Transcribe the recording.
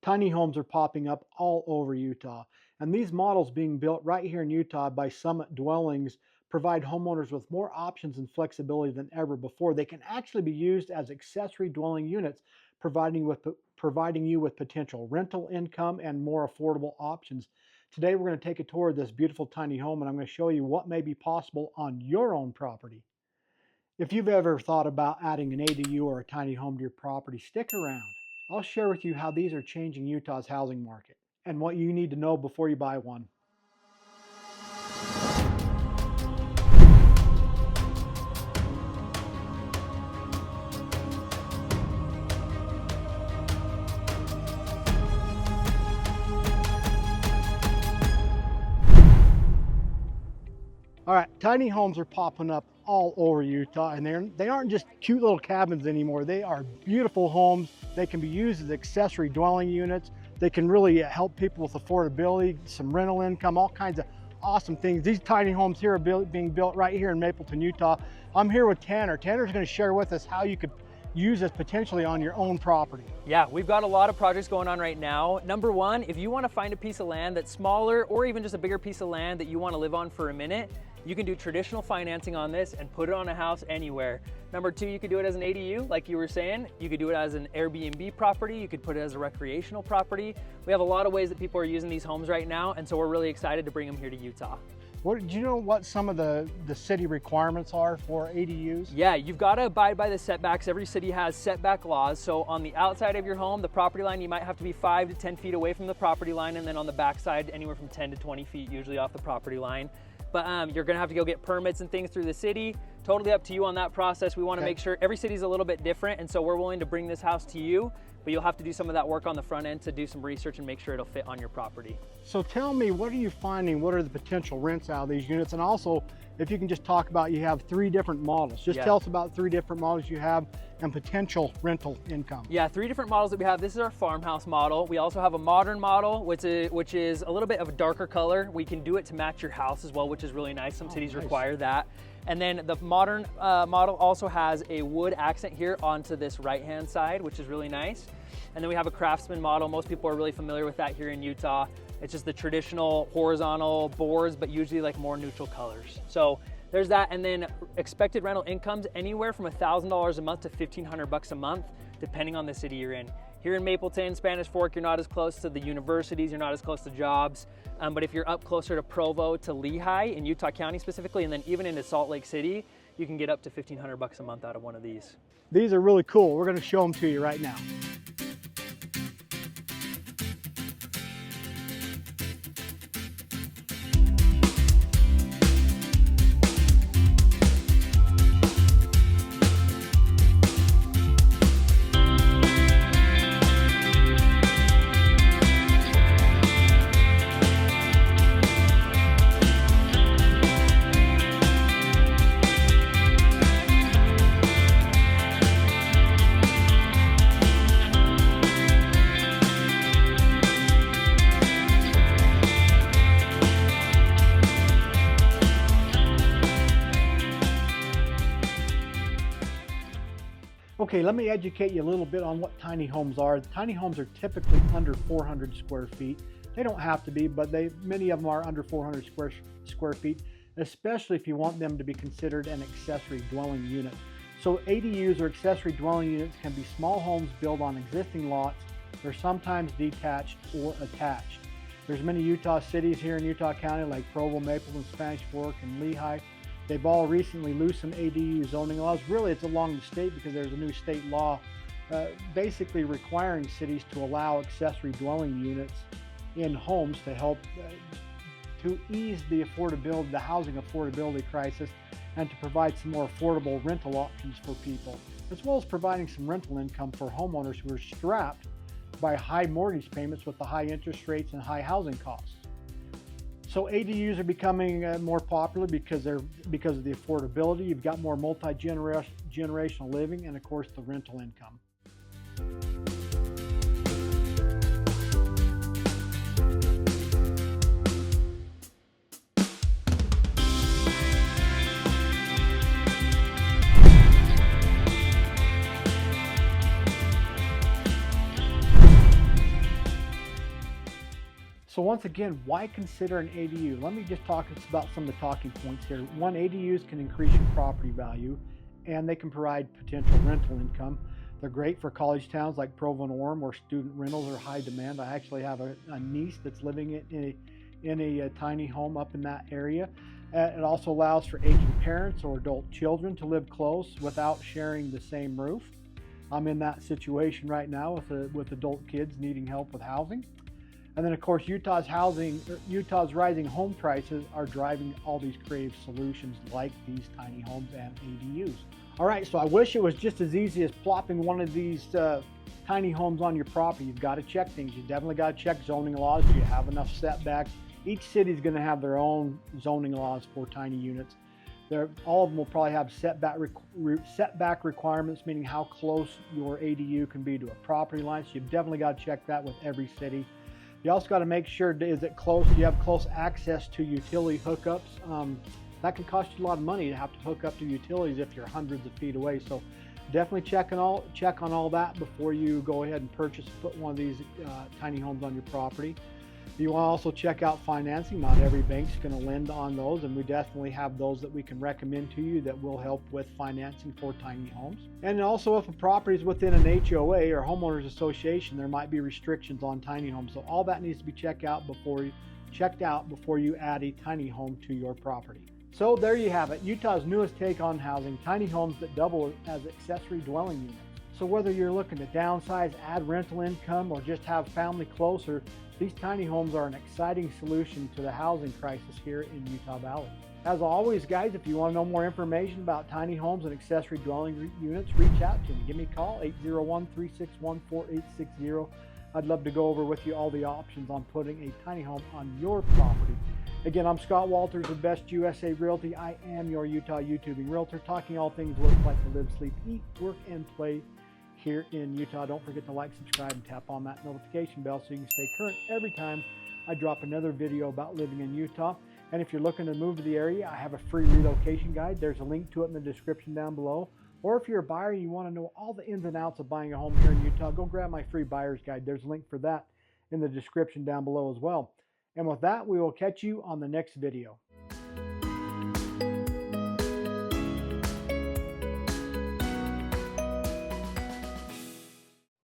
Tiny homes are popping up all over Utah, and these models being built right here in Utah by Summit Dwellings provide homeowners with more options and flexibility than ever before. They can actually be used as accessory dwelling units, providing you with potential rental income and more affordable options. Today, we're going to take a tour of this beautiful tiny home, and I'm going to show you what may be possible on your own property. If you've ever thought about adding an ADU or a tiny home to your property, stick around. I'll share with you how these are changing Utah's housing market and what you need to know before you buy one. All right, tiny homes are popping up all over Utah, and they aren't just cute little cabins anymore. They are beautiful homes. They can be used as accessory dwelling units. They can really help people with affordability, some rental income, all kinds of awesome things. These tiny homes here are being built right here in Mapleton, Utah. I'm here with Tanner. Tanner's going to share with us how you could use this potentially on your own property. Yeah, we've got a lot of projects going on right now. Number one, if you want to find a piece of land that's smaller or even just a bigger piece of land that you want to live on for a minute, you can do traditional financing on this and put it on a house anywhere. Number two, you could do it as an ADU, like you were saying. You could do it as an Airbnb property. You could put it as a recreational property. We have a lot of ways that people are using these homes right now, and so we're really excited to bring them here to Utah. Do you know what some of the city requirements are for ADUs? Yeah, you've got to abide by the setbacks. Every city has setback laws. So on the outside of your home, the property line, you might have to be 5 to 10 feet away from the property line, and then on the back side, anywhere from 10 to 20 feet, usually off the property line. But you're gonna have to go get permits and things through the city. Totally up to you on that process. We wanna make sure every city's a little bit different, and so we're willing to bring this house to you, but you'll have to do some of that work on the front end to do some research and make sure it'll fit on your property. So tell me, what are you finding? What are the potential rents out of these units? And also, if you can just talk about, you have 3 different models. Just tell us about 3 different models you have and potential rental income. Yeah, 3 different models that we have. This is our farmhouse model. We also have a modern model, which is a little bit of a darker color. We can do it to match your house as well, which is really nice. Some cities require that. And then the modern model also has a wood accent here onto this right-hand side, which is really nice. And then we have a craftsman model. Most people are really familiar with that here in Utah. It's just the traditional horizontal boards, but usually like more neutral colors. So there's that. And then expected rental incomes anywhere from $1,000 a month to $1,500 a month, depending on the city you're in. Here in Mapleton, Spanish Fork, you're not as close to the universities, you're not as close to jobs. But if you're up closer to Provo, to Lehigh, in Utah County specifically, and then even into Salt Lake City, you can get up to $1,500 a month out of one of these. These are really cool. We're gonna show them to you right now. Okay, let me educate you a little bit on what tiny homes are. Tiny homes are typically under 400 square feet. They don't have to be, but many of them are under 400 square feet, especially if you want them to be considered an accessory dwelling unit. So ADUs, or accessory dwelling units, can be small homes built on existing lots. They're sometimes detached or attached. There's many Utah cities here in Utah County, like Provo, Mapleton, Spanish Fork, and Lehigh. They've all recently loosened ADU zoning laws. Really, it's along the state because there's a new state law basically requiring cities to allow accessory dwelling units in homes to help to ease the affordability, the housing affordability crisis, and to provide some more affordable rental options for people, as well as providing some rental income for homeowners who are strapped by high mortgage payments with the high interest rates and high housing costs. So ADUs are becoming more popular because of the affordability. You've got more multi-generational living, and of course the rental income. So once again, why consider an ADU? Let me just talk about some of the talking points here. One, ADUs can increase your property value and they can provide potential rental income. They're great for college towns like Provo and Orem where student rentals are high demand. I actually have a niece that's living in a tiny home up in that area. It also allows for aging parents or adult children to live close without sharing the same roof. I'm in that situation right now with adult kids needing help with housing. And then of course, Utah's rising home prices are driving all these creative solutions like these tiny homes and ADUs. All right, so I wish it was just as easy as plopping one of these tiny homes on your property. You've got to check things. You definitely got to check zoning laws. Do you have enough setbacks? Each city is going to have their own zoning laws for tiny units. All of them will probably have setback requirements, meaning how close your ADU can be to a property line. So you've definitely got to check that with every city. You also got to make sure, is it close? Do you have close access to utility hookups? That can cost you a lot of money to have to hook up to utilities if you're hundreds of feet away. So definitely check on all that before you go ahead and put one of these tiny homes on your property. You want to also check out financing. Not every bank's going to lend on those, and we definitely have those that we can recommend to you that will help with financing for tiny homes. And also, if a property is within an HOA or homeowners association, there might be restrictions on tiny homes. So all that needs to be checked out before you add a tiny home to your property. So there you have it, Utah's newest take on housing, tiny homes that double as accessory dwelling units. So whether you're looking to downsize, add rental income, or just have family closer, these tiny homes are an exciting solution to the housing crisis here in Utah Valley. As always, guys, if you want to know more information about tiny homes and accessory dwelling units, reach out to me. Give me a call, 801-361-4860. I'd love to go over with you all the options on putting a tiny home on your property. Again, I'm Scott Walters with Best USA Realty. I am your Utah YouTubing realtor, talking all things work, life, and live, sleep, eat, work, and play here in Utah. Don't forget to like, subscribe, and tap on that notification bell so you can stay current every time I drop another video about living in Utah. And if you're looking to move to the area, I have a free relocation guide. There's a link to it in the description down below. Or if you're a buyer and you want to know all the ins and outs of buying a home here in Utah, go grab my free buyer's guide. There's a link for that in the description down below as well. And with that, we will catch you on the next video.